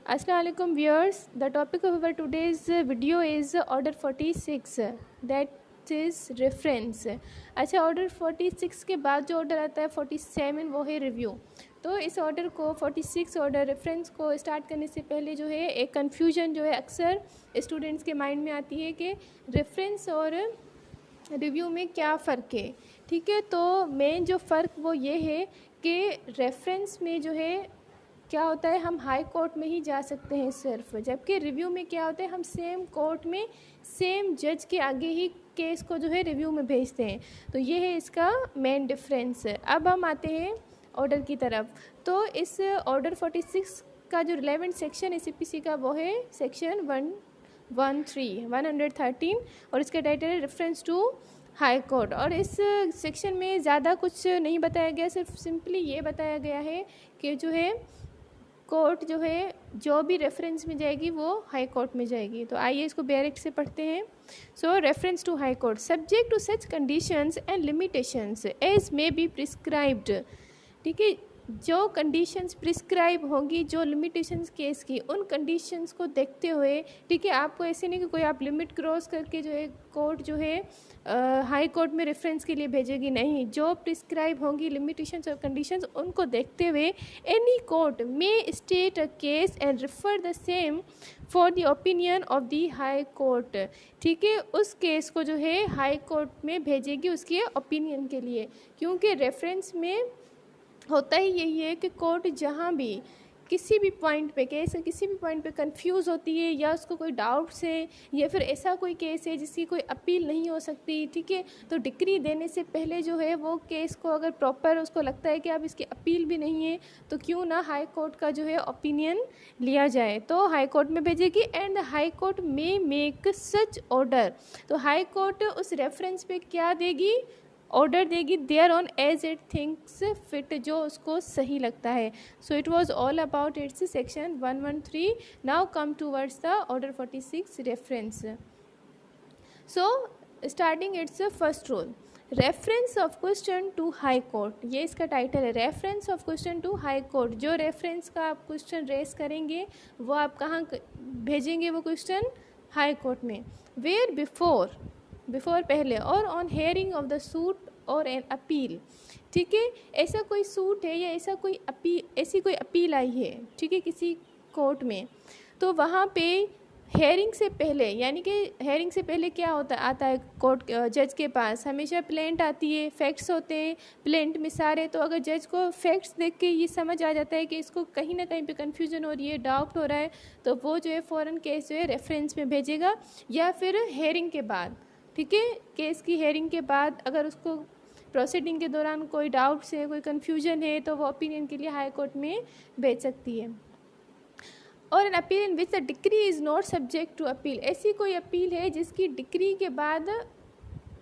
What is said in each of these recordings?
Assalamu alaikum viewers. The topic of our today's video is order 46, that is reference. अच्छा, order 46 के बाद जो order आता है 47 वो है रिव्यू. तो इस ऑर्डर को 46 ऑर्डर रेफरेंस को स्टार्ट करने से पहले जो है एक कन्फ्यूजन जो है अक्सर स्टूडेंट्स के माइंड में आती है कि रेफरेंस और रिव्यू में क्या फ़र्क है. ठीक है, तो मेन जो फ़र्क वो ये है कि रेफरेंस में जो है क्या होता है, हम हाई कोर्ट में ही जा सकते हैं सिर्फ, जबकि रिव्यू में क्या होता है, हम सेम कोर्ट में सेम जज के आगे ही केस को जो है रिव्यू में भेजते हैं. तो ये है इसका मेन डिफरेंस. अब हम आते हैं ऑर्डर की तरफ. तो इस ऑर्डर 46 का जो रिलेवेंट सेक्शन है सीपीसी का वो है सेक्शन 113 और इसका टाइटल है रेफरेंस टू हाई कोर्ट. और इस सेक्शन में ज़्यादा कुछ नहीं बताया गया, सिर्फ सिंपली ये बताया गया है कि जो है कोर्ट जो है जो भी रेफरेंस में जाएगी वो हाई कोर्ट में जाएगी. तो आइए इसको डायरेक्ट से पढ़ते हैं. So reference to high court subject to such conditions and limitations as may be prescribed. ठीक है, जो कंडीशंस प्रिस्क्राइब होंगी, जो लिमिटेशंस केस की, उन कंडीशंस को देखते हुए, ठीक है, आपको ऐसे नहीं कि कोई आप लिमिट क्रॉस करके जो है कोर्ट जो है हाई कोर्ट में रेफरेंस के लिए भेजेगी. नहीं, जो प्रिस्क्राइब होंगी लिमिटेशंस और कंडीशंस उनको देखते हुए एनी कोर्ट में state a case and refer the same for the opinion of the high court. ठीक है, उस केस को जो है हाई कोर्ट में भेजेगी उसके ओपिनियन के लिए. क्योंकि रेफरेंस में होता ही यही है कि कोर्ट जहाँ भी किसी भी पॉइंट पे केस किसी भी पॉइंट पे कंफ्यूज होती है या उसको कोई डाउट्स है या फिर ऐसा कोई केस है जिसकी कोई अपील नहीं हो सकती, ठीक है, तो डिक्री देने से पहले जो है वो केस को अगर प्रॉपर उसको लगता है कि अब इसकी अपील भी नहीं है तो क्यों ना हाई कोर्ट का जो है ओपिनियन लिया जाए. तो हाई कोर्ट में भेजेगी एंड हाई कोर्ट में मेक सच ऑर्डर. तो हाई कोर्ट उस रेफरेंस पे क्या देगी, ऑर्डर देगी there on as it thinks fit, जो उसको सही लगता है. So it was all about its section 113. Now come towards the order 46 reference. So starting its first rule, reference of question to high court. ये इसका title है, reference of question to high court. जो reference का आप question race करेंगे वो आप कहाँ भेजेंगे, वो क्वेश्चन हाई कोर्ट में. वेयर बिफोर पहले, और on hearing of the suit और एन अपील. ठीक है, ऐसा कोई सूट है या ऐसी कोई अपील आई है, ठीक है, किसी कोर्ट में, तो वहाँ पे हेयरिंग से पहले, यानी कि हेयरिंग से पहले क्या आता है कोर्ट जज के पास, हमेशा प्लेंट आती है, फैक्ट्स होते हैं प्लेंट में सारे. तो अगर जज को फैक्ट्स देख के ये समझ आ जाता है कि इसको कहीं ना कहीं पे कन्फ्यूजन हो रही है, डाउट हो रहा है, तो वो जो है फ़ौरन केस जो है रेफरेंस में भेजेगा. या फिर हेयरिंग के बाद, ठीक है, केस की हेयरिंग के बाद अगर उसको प्रोसीडिंग के दौरान कोई डाउट्स है, कोई कन्फ्यूजन है, तो वो ओपिनियन के लिए हाई कोर्ट में भेज सकती है. और an appeal in which the decree is not subject to appeal. ऐसी कोई अपील है जिसकी डिक्री के बाद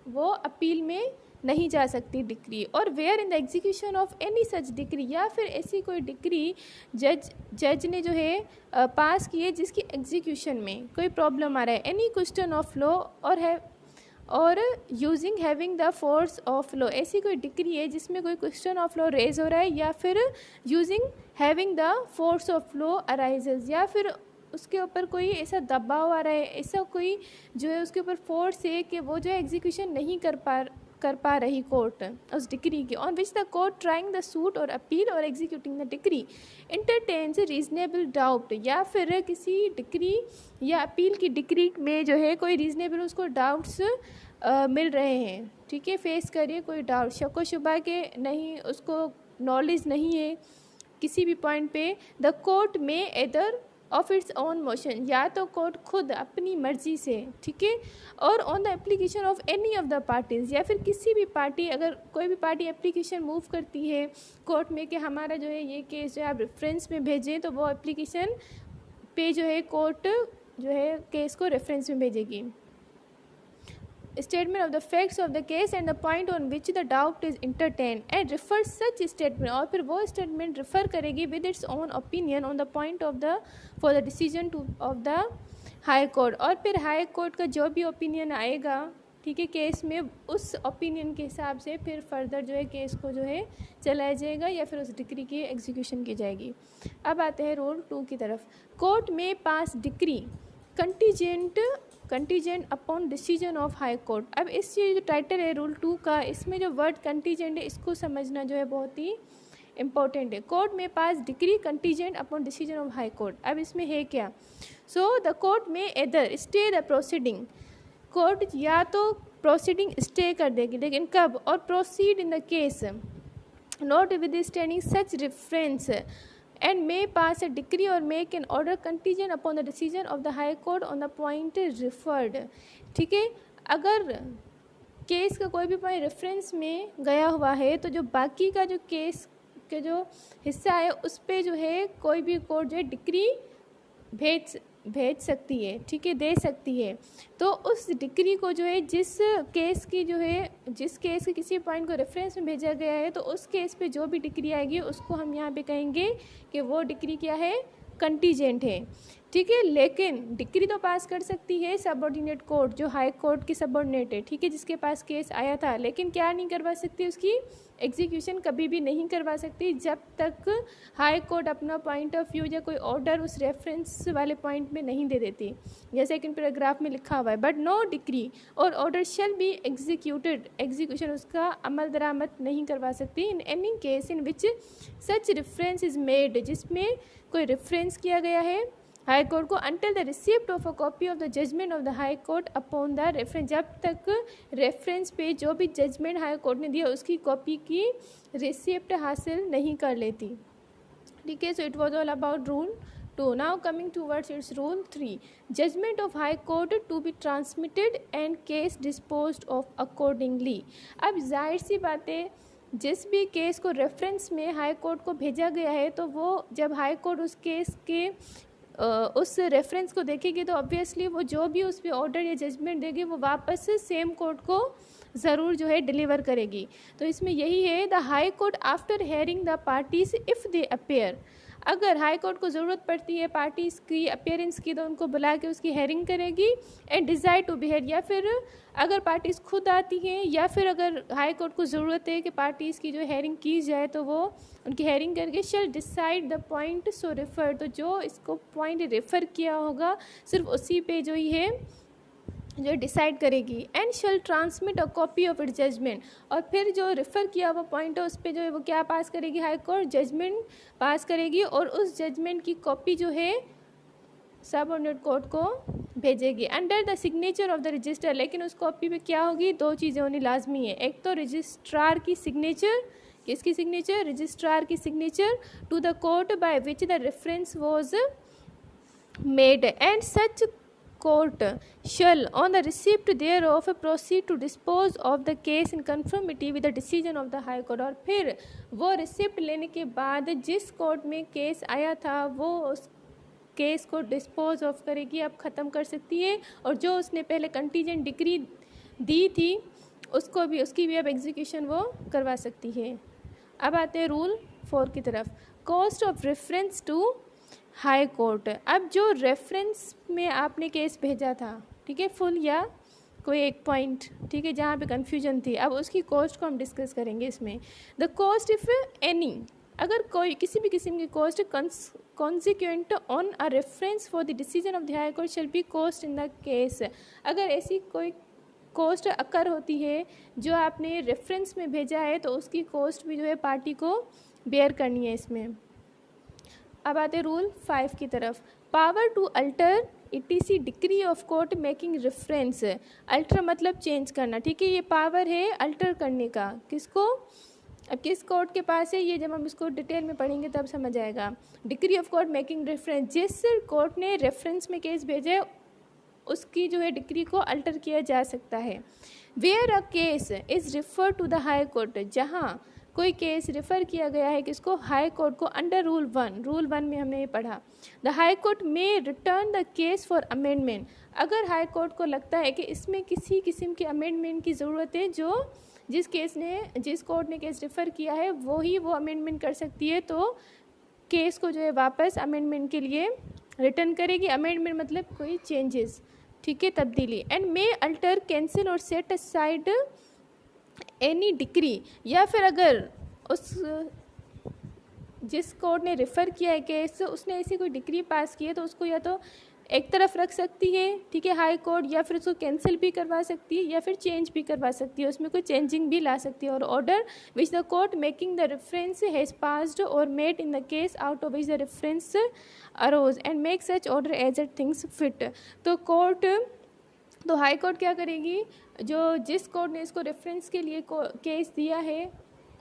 वो अपील में नहीं जा सकती डिक्री. और where in the execution of any such decree, या फिर ऐसी कोई डिक्री जज ने जो है पास की है जिसकी एग्जीक्यूशन में कोई प्रॉब्लम आ रहा है. एनी क्वेश्चन ऑफ लॉ और using having the force of law. ऐसी कोई डिक्री है जिसमें कोई क्वेश्चन ऑफ लॉ रेज हो रहा है या फिर using having the force of law arises, या फिर उसके ऊपर कोई ऐसा दबाव आ रहा है, ऐसा कोई जो है उसके ऊपर फोर्स है कि वो जो है एग्जीक्यूशन नहीं कर पा रही कोर्ट उस डिक्री की. On which the court trying the suit or appeal or executing the decree entertains reasonable doubt, या फिर किसी डिक्री या अपील की डिक्री में जो है कोई रीजनेबल उसको डाउट्स मिल रहे हैं. ठीक है, फेस करिए कोई डाउट, शक व शुबा के नहीं, उसको नॉलेज नहीं है किसी भी पॉइंट पे. The court may either of its own motion, या तो कोर्ट खुद अपनी मर्जी से, ठीक है, और on the application of any of the parties, या फिर किसी भी पार्टी, अगर कोई भी पार्टी एप्लीकेशन मूव करती है कोर्ट में कि हमारा जो है ये केस जो है आप रेफरेंस में भेजें, तो वो एप्लीकेशन पे जो है कोर्ट जो है केस को रेफरेंस में भेजेगी. Statement of the facts of the case and the point on which the doubt is entertain and refer such statement, और फिर वो स्टेटमेंट रिफर करेगी with its own opinion on the point of the for the decision two of the high court. और फिर high court का जो भी opinion आएगा ठीक है, केस में उस ओपिनियन के हिसाब से फिर फर्दर जो है केस को जो है चलाया जाएगा या फिर उस डिक्री की एग्जीक्यूशन की जाएगी। अब आते हैं रूल 2 की तरफ। कोर्ट में pass decree contingent upon decision of high court. अब इस चीज़ जो टाइटल है रूल 2 का, इसमें जो वर्ड कंटीजेंट है इसको समझना जो है बहुत ही इम्पोर्टेंट है। कोर्ट में pass decree contingent upon decision of high court. अब इसमें है क्या? So the court may either stay the proceeding, court या तो प्रोसीडिंग स्टे कर देगी, लेकिन कब? Or proceed in the case notwithstanding such reference and may pass a decree or make an order contingent upon the decision of the high court on the point referred. ठीक है, अगर case का कोई भी point reference में गया हुआ है तो जो बाकी का जो केस का जो हिस्सा है उस पर जो है कोई भी कोर्ट जो है डिक्री भेज सकती है, ठीक है, दे सकती है। तो उस डिक्री को जो है जिस केस के किसी पॉइंट को रेफरेंस में भेजा गया है तो उस केस पे जो भी डिक्री आएगी उसको हम यहाँ पे कहेंगे कि वो डिक्री क्या है? कंटीजेंट है। ठीक है, लेकिन डिक्री तो पास कर सकती है सबऑर्डिनेट कोर्ट, जो हाई कोर्ट की सबऑर्डिनेट है, ठीक है, जिसके पास केस आया था, लेकिन क्या नहीं करवा सकती? उसकी एग्जीक्यूशन कभी भी नहीं करवा सकती जब तक हाई कोर्ट अपना पॉइंट ऑफ व्यू या कोई ऑर्डर उस रेफरेंस वाले पॉइंट में नहीं दे देती, जैसे कि पैराग्राफ में लिखा हुआ है। बट नो डिक्री और order shall be executed, execution उसका अमल दरामद नहीं करवा सकती in any case in which such reference is made, जिसमें कोई रेफरेंस किया गया है हाई कोर्ट को, until the receipt of a copy of the judgment of the high court upon the reference, जब तक रेफरेंस पे जो भी जजमेंट हाई कोर्ट ने दिया उसकी कॉपी की रिसिप्ट हासिल नहीं कर लेती। ठीक है, so it was all about rule 2. Now coming towards its rule 3, judgment of high court to be transmitted and case disposed of accordingly. अब जाहिर सी बात है, जिस भी केस को रेफरेंस में हाई कोर्ट को भेजा गया है तो वो जब हाई कोर्ट उस केस के उस रेफरेंस को देखेगी तो ऑब्वियसली वो जो भी उस पर ऑर्डर या जजमेंट देगी वो वापस सेम कोर्ट को ज़रूर जो है डिलीवर करेगी। तो इसमें यही है, the high court after hearing the parties if they appear, अगर हाई कोर्ट को ज़रूरत पड़ती है पार्टीज़ की अपेयरेंस की तो उनको बुला के उसकी हेयरिंग करेगी एंड डिसाइड टू बिहेयर, या फिर अगर पार्टीज़ खुद आती हैं या फिर अगर हाई कोर्ट को ज़रूरत है कि पार्टीज़ की जो हेयरिंग की जाए तो वो उनकी हेयरिंग करके shall decide the point so refer, तो जो इसको पॉइंट रेफ़र किया होगा सिर्फ उसी पे जो ही है जो डिसाइड करेगी। And shall transmit a copy of it judgment, और फिर जो रेफ़र किया हुआ पॉइंट है उस पर जो है वो क्या पास करेगी? हाई कोर्ट जजमेंट पास करेगी और उस जजमेंट की कॉपी जो है सबऑर्डिनेट कोर्ट को भेजेगी under the signature of the register. लेकिन उस कॉपी पे क्या होगी? 2 चीज़ें होनी लाजमी है, एक तो रजिस्ट्रार की सिग्नेचर, किसकी सिग्नेचर? रजिस्ट्रार की signature, to the court by which the reference was made, and such court shall on the receipt thereof proceed to dispose of the case in conformity with the decision of the high court। और फिर वो receipt लेने के बाद जिस court में case आया था वो उस केस को डिस्पोज ऑफ करेगी, अब ख़त्म कर सकती है, और जो उसने पहले कंटीजेंट डिक्री दी थी उसकी भी अब एग्जीक्यूशन वो करवा सकती है। अब आते हैं रूल 4 की तरफ, cost of reference to high court. अब जो रेफरेंस में आपने केस भेजा था, ठीक है, फुल या कोई एक पॉइंट, ठीक है, जहाँ पे कन्फ्यूजन थी, अब उसकी कॉस्ट को हम डिस्कस करेंगे इसमें। द कॉस्ट इफ़ एनी, अगर कोई किसी भी किस्म की cost consequent on a reference for the decision of the high court shall be cost in the case, अगर ऐसी कोई कॉस्ट अकर होती है जो आपने रेफरेंस में भेजा है तो उसकी कॉस्ट भी जो है पार्टी को बेयर करनी है इसमें। अब आते रूल 5 की तरफ, power to alter ETC decree of court making reference. Alter मतलब चेंज करना, ठीक है, ये पावर है अल्टर करने का, किसको? अब किस कोर्ट के पास है ये जब हम इसको डिटेल में पढ़ेंगे तब समझ आएगा। Decree of court making reference, जिस कोर्ट ने रेफरेंस में केस भेजे उसकी जो है डिक्री को अल्टर किया जा सकता है। Where a case is refer to the high court, जहाँ कोई केस रेफ़र किया गया है किसको? हाई कोर्ट को, अंडर रूल 1। रूल 1 में हमने ये पढ़ा, the high court may return the case for amendment, अगर हाई कोर्ट को लगता है कि इसमें किसी किस्म के अमेंडमेंट की ज़रूरत है, जो जिस कोर्ट ने केस रेफ़र किया है वो अमेंडमेंट कर सकती है, तो केस को जो है वापस अमेंडमेंट के लिए रिटर्न करेगी। अमेंडमेंट मतलब कोई चेंजेस, ठीक है, तब्दीली। एंड मे अल्टर, कैंसिल और सेट असाइड एनी डिक्री, या फिर अगर उस जिस कोर्ट ने रेफ़र किया है केस, उसने ऐसी कोई डिक्री पास की है तो उसको या तो एक तरफ रख सकती है, ठीक है, हाई कोर्ट, या फिर उसको कैंसिल भी करवा सकती है या फिर चेंज भी करवा सकती है, उसमें कोई चेंजिंग भी ला सकती है। Or order which the court making the reference has passed or made in the case out of which the reference arose and make such order as it thinks fit. तो हाई कोर्ट क्या करेगी, जो जिस court ने इसको reference के लिए case दिया है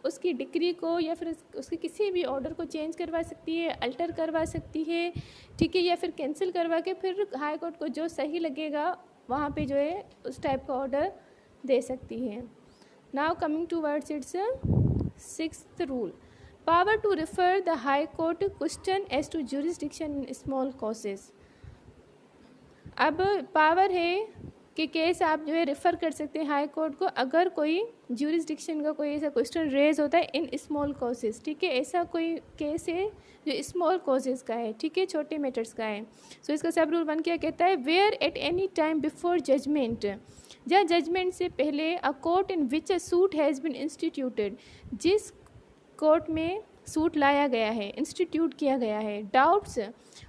उसकी डिक्री को या फिर उसके किसी भी ऑर्डर को चेंज करवा सकती है, अल्टर करवा सकती है, ठीक है, या फिर कैंसिल करवा के फिर हाई कोर्ट को जो सही लगेगा वहाँ पे जो है उस टाइप का ऑर्डर दे सकती है। Now coming to words its sixth rule, power to refer the high court question as to jurisdiction in small causes. अब पावर है कि केस आप जो है रेफ़र कर सकते हैं हाई कोर्ट को अगर कोई ज्यूरिसडिक्शन का कोई ऐसा क्वेश्चन रेज होता है इन स्मॉल कॉजेज़, ठीक है, ऐसा कोई केस है जो स्मॉल कॉजेज़ का है, ठीक है, छोटे मैटर्स का है। सो इसका सब रूल 1 क्या कहता है, where at any time before judgment, या जजमेंट से पहले a court in which a suit has been instituted, जिस कोर्ट में सूट लाया गया है, इंस्टीट्यूट किया गया है, डाउट्स,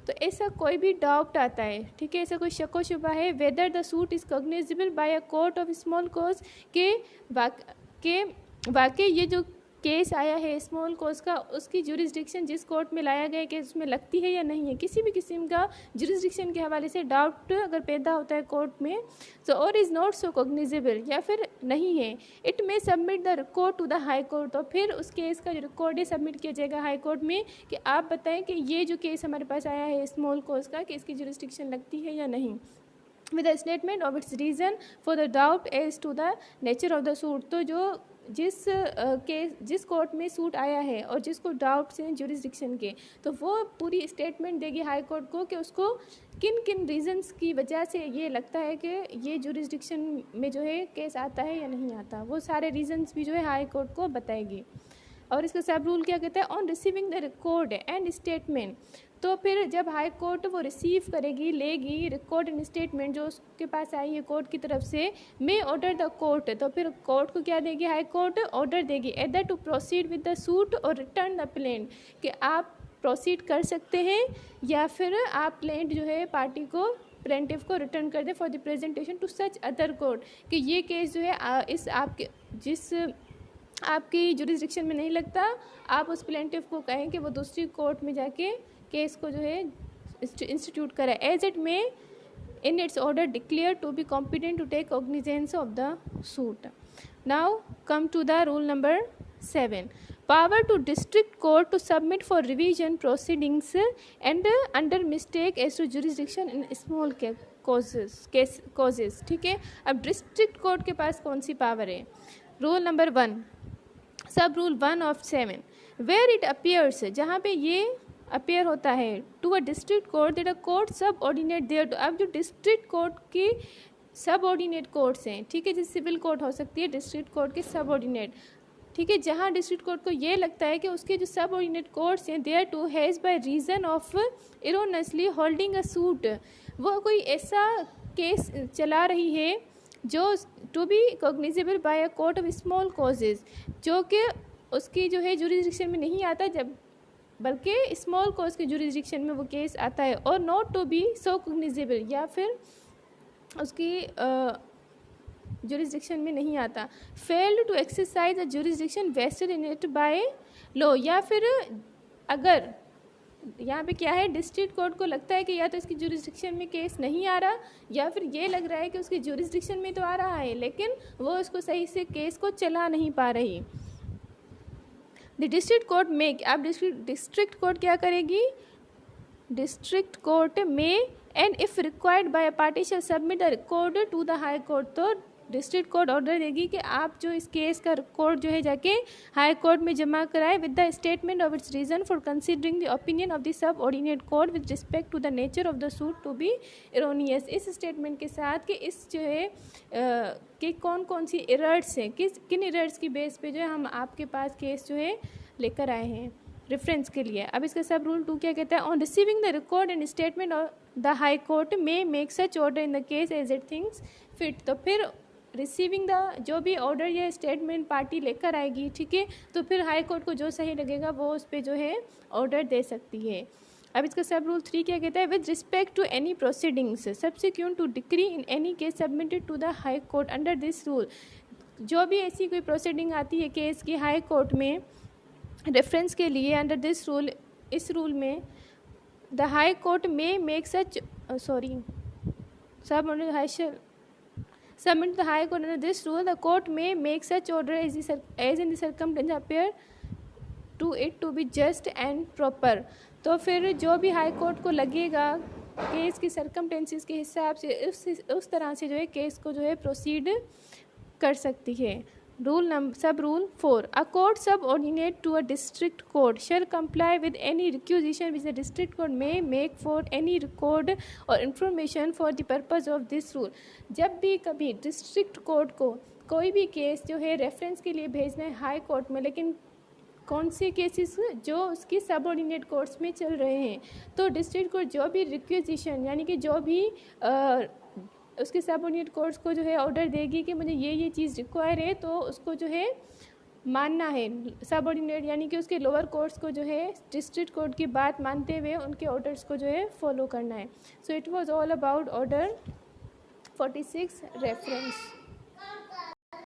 तो ऐसा कोई भी डाउट आता है, ठीक है, ऐसा कोई शक व शुबा है, whether the suit is cognizable by a court of small cause, के वाकई ये जो केस आया है स्मॉल कॉज का उसकी ज्यूरिसडिक्शन जिस कोर्ट में लाया गया केस उसमें लगती है या नहीं है, किसी भी किस्म का ज्यूरिसडिक्शन के हवाले से डाउट अगर पैदा होता है कोर्ट में, सो और इज़ नॉट सो कॉग्निजेबल, या फिर नहीं है, it may submit the record to the high court, तो फिर उस केस का जो रिकॉर्ड है सबमिट किया जाएगा हाई कोर्ट में कि आप बताएं कि ये जो केस हमारे पास आया है स्मॉल कॉज का कि इसकी ज्यूरिसडिक्शन लगती है या नहीं, with a statement of its reason for the doubt as to the nature of the suit। तो जो जिस कोर्ट में सूट आया है और जिसको डाउट्स हैं ज्यूरिसडिक्शन के, तो वो पूरी स्टेटमेंट देगी हाई कोर्ट को कि उसको किन किन रीजंस की वजह से ये लगता है कि ये ज्यूरिसडिक्शन में जो है केस आता है या नहीं आता, वो सारे रीजंस भी जो है हाई कोर्ट को बताएगी। और इसका सब रूल क्या कहता है, on receiving the record and statement, तो फिर जब हाई कोर्ट वो रिसीव करेगी, लेगी रिकॉर्ड एंड स्टेटमेंट जो उसके पास आई है कोर्ट की तरफ से, मे ऑर्डर द कोर्ट, तो फिर कोर्ट को क्या देगी, हाई कोर्ट ऑर्डर देगी either to proceed with the suit और रिटर्न द प्लेंट, कि आप प्रोसीड कर सकते हैं या फिर आप प्लेंट जो है पार्टी को प्लेंटिफ को रिटर्न कर दे for the presentation to such other court, कि ये केस जो है इस आपके जिस आपकी जुरिसडिक्शन में नहीं लगता, आप उस प्लेंटिफ को कहें कि वो दूसरी कोर्ट में जाके केस को जो है इंस्टीट्यूट करे, as it may in its order declare to be competent to take cognizance of the suit. Now come to the rule number 7, power to district court to submit for revision proceedings and under mistake as to jurisdiction in small causes, ठीक है। अब district court के पास कौन सी power है, rule number 1 sub rule 1 of 7, where it appears, जहाँ पे ये अपेयर होता है to a district court that a court subordinate thereto. अब जो डिस्ट्रिक्ट कोर्ट की सब ऑर्डिनेट कोर्ट्स हैं, ठीक है, जैसे सिविल कोर्ट हो सकती है डिस्ट्रिक्ट कोर्ट के सब ऑर्डिनेट, ठीक है, जहाँ डिस्ट्रिक्ट कोर्ट को ये लगता है कि उसके जो सब ऑर्डिनेट कोर्ट्स हैं there to has by reason of erroneously holding a suit, वो कोई ऐसा केस चला रही है जो to be cognizable by a court of small causes, जो कि उसकी जो है जुरिसडिक्शन में नहीं आता, जब बल्कि स्मॉल कॉज के जुरिसडिक्शन में वो केस आता है, और not to be so cognizable, या फिर उसकी जुरिसडिक्शन में नहीं आता, failed to exercise a jurisdiction vested in it by law, या फिर अगर यहाँ पे क्या है डिस्ट्रिक्ट कोर्ट को लगता है कि या तो इसकी जुरिसडिक्शन में केस नहीं आ रहा या फिर ये लग रहा है कि उसकी जुरिसडिक्शन में तो आ रहा है लेकिन वो उसको सही से केस को चला नहीं पा रही, द डिस्ट्रिक्ट कोर्ट में, अब डिस्ट्रिक्ट कोर्ट क्या करेगी, district court may and if required by a party shall submit the record to the high court, तो डिस्ट्रिक्ट कोर्ट ऑर्डर देगी कि आप जो इस केस का रिकॉर्ड जो है जाके हाई कोर्ट में जमा कराए with the statement of its reason for considering the opinion of the subordinate court with respect to the nature of the suit to be erroneous, इस स्टेटमेंट के साथ कि इस जो है कि कौन कौन सी एरर्स हैं, किन एरर्स की बेस पे जो है हम आपके पास केस जो है लेकर आए हैं। रेफरेंस के लिए। अब इसका सब रूल 2 क्या कहता है, on receiving the record and statement of the high court may make such order in the case as it thinks fit. तो फिर रिसीविंग द जो भी ऑर्डर या स्टेटमेंट पार्टी लेकर आएगी, ठीक है, तो फिर हाई कोर्ट को जो सही लगेगा वो उस पर जो है ऑर्डर दे सकती है। अब इसका सब रूल 3 क्या कहता है, with respect to any proceedings subsequent to decree in any case submitted to the high court under this rule. जो भी ऐसी कोई प्रोसीडिंग आती है केस की हाई कोर्ट में रेफरेंस के लिए अंडर दिस रूल, इस रूल में द हाई कोर्ट में make such submit the high court under this rule, the court may make such order as in the circumstances appear to it to be just and proper। तो फिर जो भी high court को लगेगा case की circumstances के हिसाब से उस तरह से जो है केस को जो है प्रोसीड कर सकती है। सब rule 4, a court subordinate to a district court shall comply with any requisition which the district court may make for any record or information for the purpose of this rule। जब भी कभी district court को कोई भी case जो है reference के लिए भेजना है हाई कोर्ट में, लेकिन कौन से केसेस जो उसके सबऑर्डिनेट कोर्ट्स में चल रहे हैं, तो डिस्ट्रिक्ट कोर्ट जो भी रिक्वेजिशन यानी कि जो भी उसके सबऑर्डिनेट कोर्ट्स को जो है ऑर्डर देगी कि मुझे ये चीज़ रिक्वायर है, तो उसको जो है मानना है। सबऑर्डिनेट यानी कि उसके लोअर कोर्ट्स को जो है डिस्ट्रिक्ट कोर्ट की बात मानते हुए उनके ऑर्डर्स को जो है फॉलो करना है। So it was all about order 46 reference.